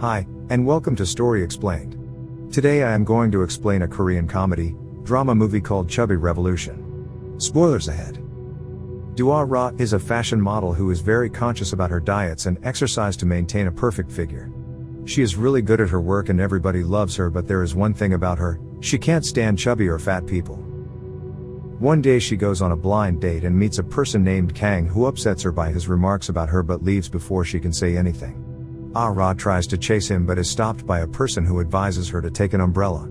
Hi, and welcome to Story Explained. Today I am going to explain a Korean comedy, drama movie called Chubby Revolution. Spoilers ahead. Dua Ra is a fashion model who is very conscious about her diets and exercise to maintain a perfect figure. She is really good at her work and everybody loves her, but there is one thing about her: she can't stand chubby or fat people. One day she goes on a blind date and meets a person named Kang who upsets her by his remarks about her but leaves before she can say anything. Ra tries to chase him but is stopped by a person who advises her to take an umbrella.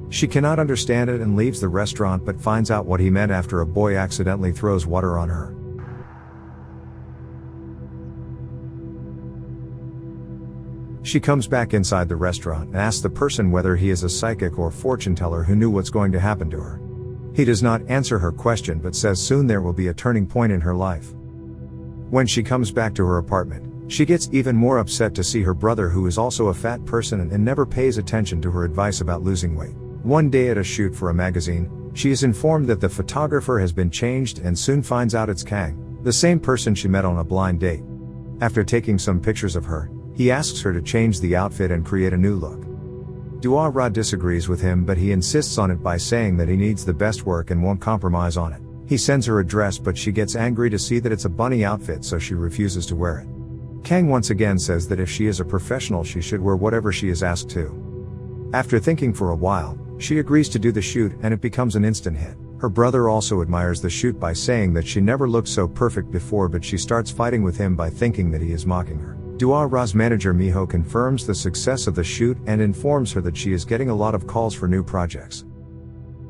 She cannot understand it and leaves the restaurant but finds out what he meant after a boy accidentally throws water on her. She comes back inside the restaurant and asks the person whether he is a psychic or fortune teller who knew what's going to happen to her. He does not answer her question but says soon there will be a turning point in her life. When she comes back to her apartment, she gets even more upset to see her brother, who is also a fat person and never pays attention to her advice about losing weight. One day at a shoot for a magazine, she is informed that the photographer has been changed and soon finds out it's Kang, the same person she met on a blind date. After taking some pictures of her, he asks her to change the outfit and create a new look. Dua Ra disagrees with him but he insists on it by saying that he needs the best work and won't compromise on it. He sends her a dress but she gets angry to see that it's a bunny outfit, so she refuses to wear it. Kang once again says that if she is a professional she should wear whatever she is asked to. After thinking for a while, she agrees to do the shoot and it becomes an instant hit. Her brother also admires the shoot by saying that she never looked so perfect before, but she starts fighting with him by thinking that he is mocking her. Dua Ra's manager Miho confirms the success of the shoot and informs her that she is getting a lot of calls for new projects.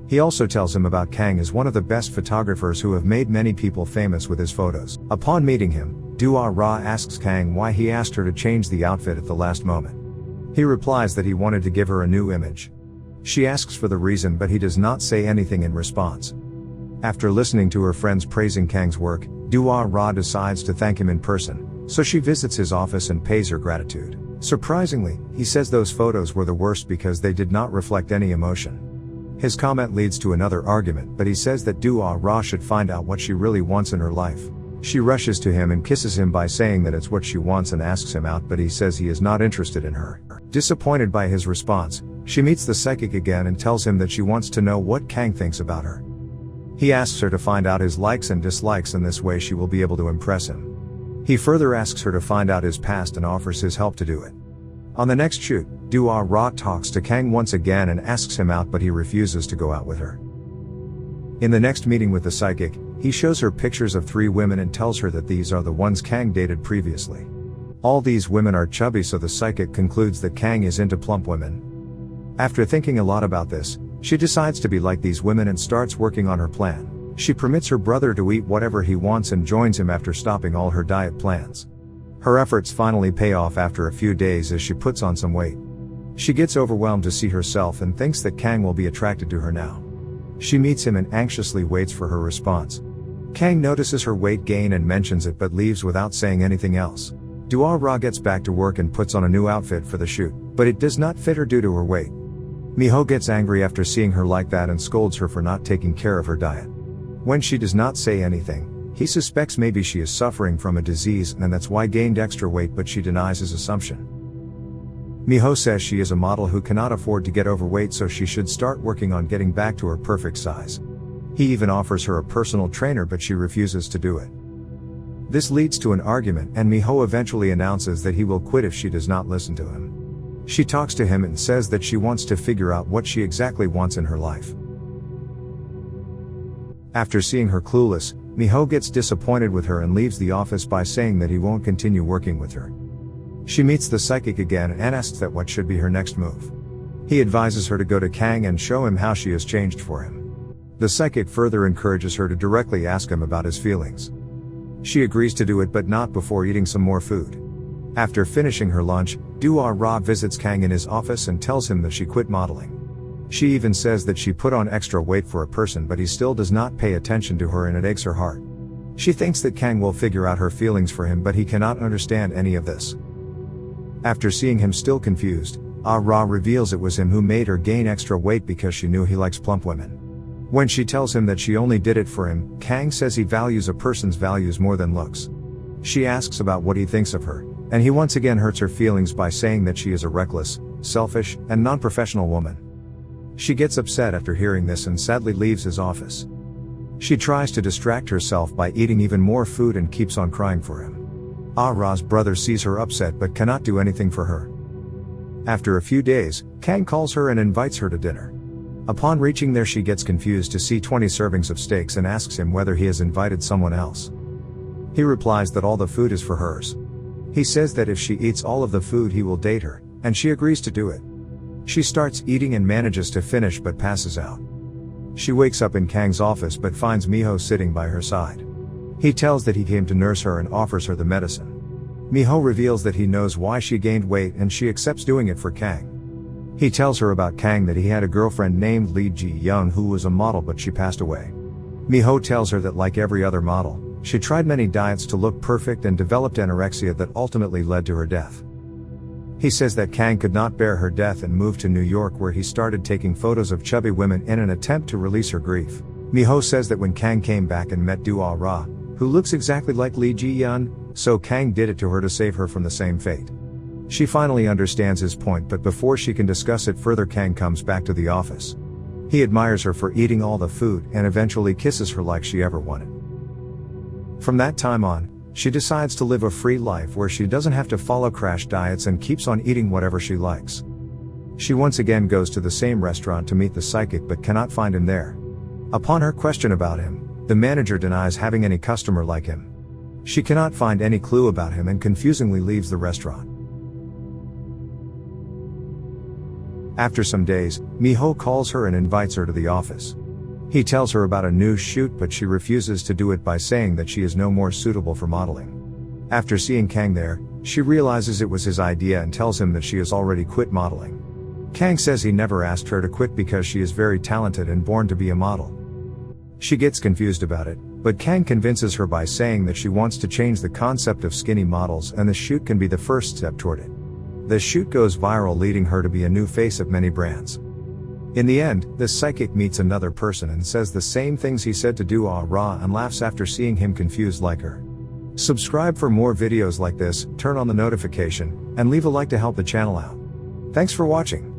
He also tells him about Kang as one of the best photographers who have made many people famous with his photos. Upon meeting him, Dua Ra asks Kang why he asked her to change the outfit at the last moment. He replies that he wanted to give her a new image. She asks for the reason but he does not say anything in response. After listening to her friends praising Kang's work, Dua Ra decides to thank him in person, so she visits his office and pays her gratitude. Surprisingly, he says those photos were the worst because they did not reflect any emotion. His comment leads to another argument, but he says that Dua Ra should find out what she really wants in her life. She rushes to him and kisses him by saying that it's what she wants and asks him out, but he says he is not interested in her. Disappointed by his response, she meets the psychic again and tells him that she wants to know what Kang thinks about her. He asks her to find out his likes and dislikes, and this way she will be able to impress him. He further asks her to find out his past and offers his help to do it. On the next shoot, Dua Ra talks to Kang once again and asks him out, but he refuses to go out with her. In the next meeting with the psychic, he shows her pictures of 3 women and tells her that these are the ones Kang dated previously. All these women are chubby, so the psychic concludes that Kang is into plump women. After thinking a lot about this, she decides to be like these women and starts working on her plan. She permits her brother to eat whatever he wants and joins him after stopping all her diet plans. Her efforts finally pay off after a few days as she puts on some weight. She gets overwhelmed to see herself and thinks that Kang will be attracted to her now. She meets him and anxiously waits for her response. Kang notices her weight gain and mentions it but leaves without saying anything else. Dua Ra gets back to work and puts on a new outfit for the shoot, but it does not fit her due to her weight. Miho gets angry after seeing her like that and scolds her for not taking care of her diet. When she does not say anything, he suspects maybe she is suffering from a disease and that's why gained extra weight, but she denies his assumption. Miho says she is a model who cannot afford to get overweight, so she should start working on getting back to her perfect size. He even offers her a personal trainer but she refuses to do it. This leads to an argument and Miho eventually announces that he will quit if she does not listen to him. She talks to him and says that she wants to figure out what she exactly wants in her life. After seeing her clueless, Miho gets disappointed with her and leaves the office by saying that he won't continue working with her. She meets the psychic again and asks that what should be her next move. He advises her to go to Kang and show him how she has changed for him. The psychic further encourages her to directly ask him about his feelings. She agrees to do it but not before eating some more food. After finishing her lunch, Dua Ra visits Kang in his office and tells him that she quit modeling. She even says that she put on extra weight for a person, but he still does not pay attention to her and it aches her heart. She thinks that Kang will figure out her feelings for him, but he cannot understand any of this. After seeing him still confused, Ra reveals it was him who made her gain extra weight because she knew he likes plump women. When she tells him that she only did it for him, Kang says he values a person's values more than looks. She asks about what he thinks of her, And he once again hurts her feelings by saying that she is a reckless, selfish, and non-professional woman. She gets upset after hearing this and sadly leaves his office. She tries to distract herself by eating even more food and keeps on crying for him. Ah-Ra's brother sees her upset but cannot do anything for her. After a few days, Kang calls her and invites her to dinner. Upon reaching there, she gets confused to see 20 servings of steaks and asks him whether he has invited someone else. He replies that all the food is for hers. He says that if she eats all of the food he will date her, and she agrees to do it. She starts eating and manages to finish but passes out. She wakes up in Kang's office but finds Miho sitting by her side. He tells that he came to nurse her and offers her the medicine. Miho reveals that he knows why she gained weight and she accepts doing it for Kang. He tells her about Kang that he had a girlfriend named Lee Ji-young who was a model but she passed away. Miho tells her that like every other model, she tried many diets to look perfect and developed anorexia that ultimately led to her death. He says that Kang could not bear her death and moved to New York, where he started taking photos of chubby women in an attempt to release her grief. Miho says that when Kang came back and met Do Ah-Ra, who looks exactly like Lee Ji-young, so Kang did it to her to save her from the same fate. She finally understands his point, but before she can discuss it further, Kang comes back to the office. He admires her for eating all the food and eventually kisses her like she ever wanted. From that time on, she decides to live a free life where she doesn't have to follow crash diets and keeps on eating whatever she likes. She once again goes to the same restaurant to meet the psychic but cannot find him there. Upon her question about him, the manager denies having any customer like him. She cannot find any clue about him and confusingly leaves the restaurant. After some days, Miho calls her and invites her to the office. He tells her about a new shoot but she refuses to do it by saying that she is no more suitable for modeling. After seeing Kang there, she realizes it was his idea and tells him that she has already quit modeling. Kang says he never asked her to quit because she is very talented and born to be a model. She gets confused about it, but Kang convinces her by saying that she wants to change the concept of skinny models and the shoot can be the first step toward it. The shoot goes viral, leading her to be a new face of many brands. In the end, the psychic meets another person and says the same things he said to Do Ah-Ra and laughs after seeing him confused like her. Subscribe for more videos like this, turn on the notification, and leave a like to help the channel out. Thanks for watching.